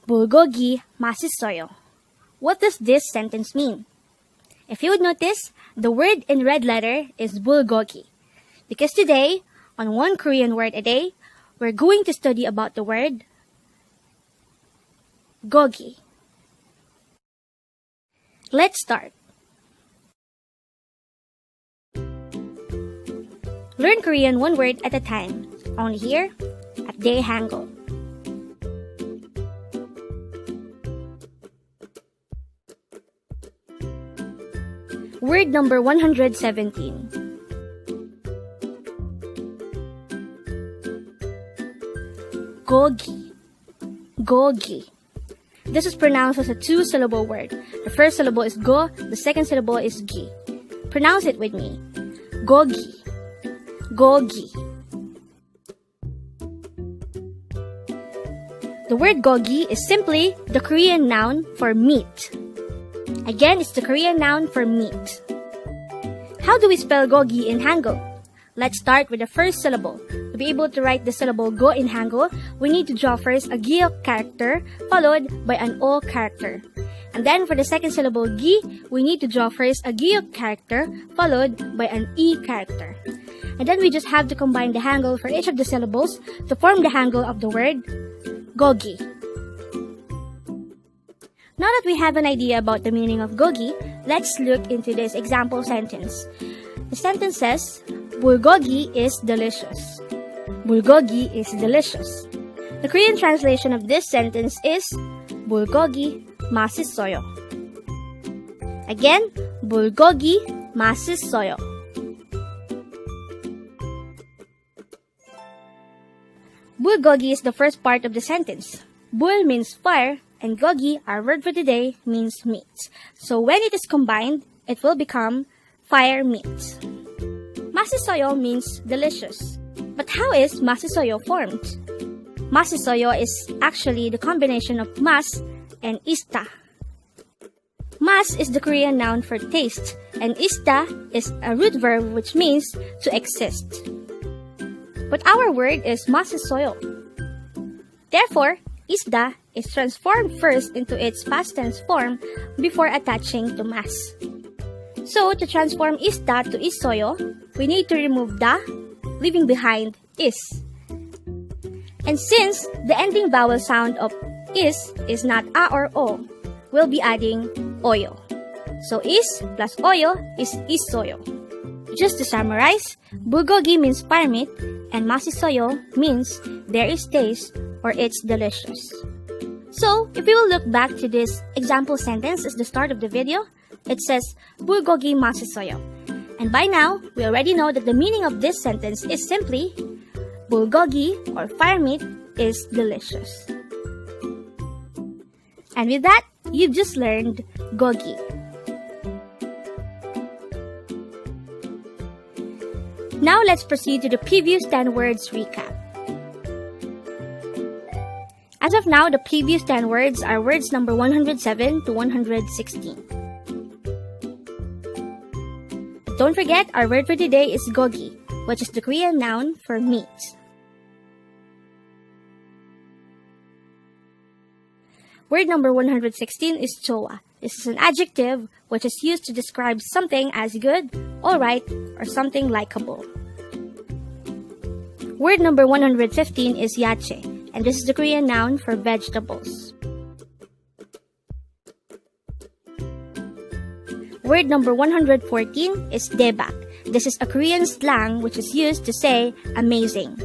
Bulgogi masissoyo. What does this sentence mean? If you would notice, the word in red letter is bulgogi. Because today, on One Korean Word a Day, we're going to study about the word gogi. Let's start. Learn Korean one word at a time, only here at Dae-Hangul. Word number 117. Gogi. Gogi. This is pronounced as a two-syllable word. The first syllable is go, the second syllable is gi. Pronounce it with me. Gogi. Gogi. The word gogi is simply the Korean noun for meat. Again, it's the Korean noun for meat. How do we spell gogi in Hangul? Let's start with the first syllable. To be able to write the syllable go in Hangul, we need to draw first a gyeok character followed by an o character. And then for the second syllable gi, we need to draw first a gyeok character followed by an e character. And then we just have to combine the Hangul for each of the syllables to form the Hangul of the word gogi. Now that we have an idea about the meaning of gogi, let's look into this example sentence. The sentence says, bulgogi is delicious. Bulgogi is delicious. The Korean translation of this sentence is bulgogi masissoyo. Again, bulgogi masissoyo. Bulgogi is the first part of the sentence. Bul means fire, and gogi, our word for today, means meat. So when it is combined, it will become fire meat. Masissoyo means delicious. But how is masissoyo formed? Masissoyo is actually the combination of mas and ista. Mas is the Korean noun for taste, and ista is a root verb which means to exist. But our word is masissoyo. Therefore, isda is transformed first into its past tense form before attaching to mas. So, to transform isda to issoyo, we need to remove da, leaving behind is. And since the ending vowel sound of is not a or o, we'll be adding oyo. So, is plus oyo is issoyo. Just to summarize, bulgogi means fire meat, and masissoyo means there is taste or it's delicious. So, if we will look back to this example sentence as the start of the video, it says bulgogi masissoyo. And by now, we already know that the meaning of this sentence is simply bulgogi or fire meat is delicious. And with that, you've just learned gogi. Now let's proceed to the previous 10 words recap. As of now, the previous 10 words are words number 107 to 116. Don't forget, our word for today is gogi, which is the Korean noun for meat. Word number 116 is jowa. This is an adjective which is used to describe something as good, alright, or something likable. Word number 115 is yache, and this is the Korean noun for vegetables. Word number 114 is debak. This is a Korean slang which is used to say amazing.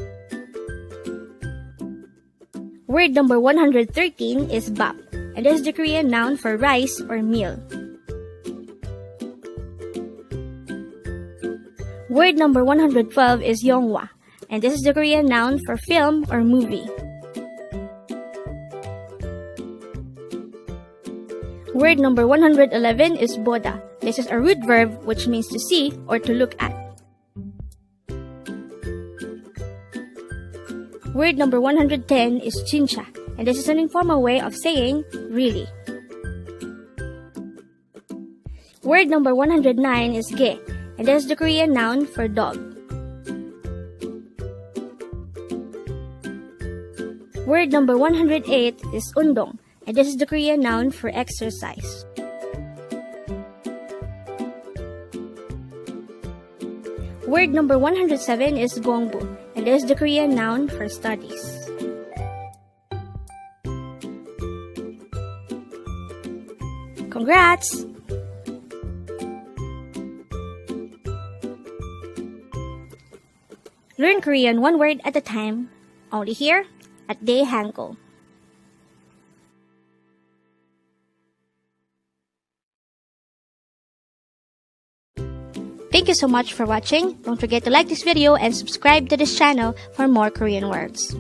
Word number 113 is bap, and this is the Korean noun for rice or meal. Word number 112 is yongwa, and this is the Korean noun for film or movie. Word number 111 is boda. This is a root verb which means to see or to look at. Word number 110 is chincha, and this is an informal way of saying really. Word number 109 is ge, and this is the Korean noun for dog. Word number 108 is undong, And this is the Korean noun for exercise. Word number 107 is gongbu, and this is the Korean noun for studies. Congrats! Learn Korean one word at a time, only here at Dae-Hangul. Thank you so much for watching. Don't forget to like this video and subscribe to this channel for more Korean words.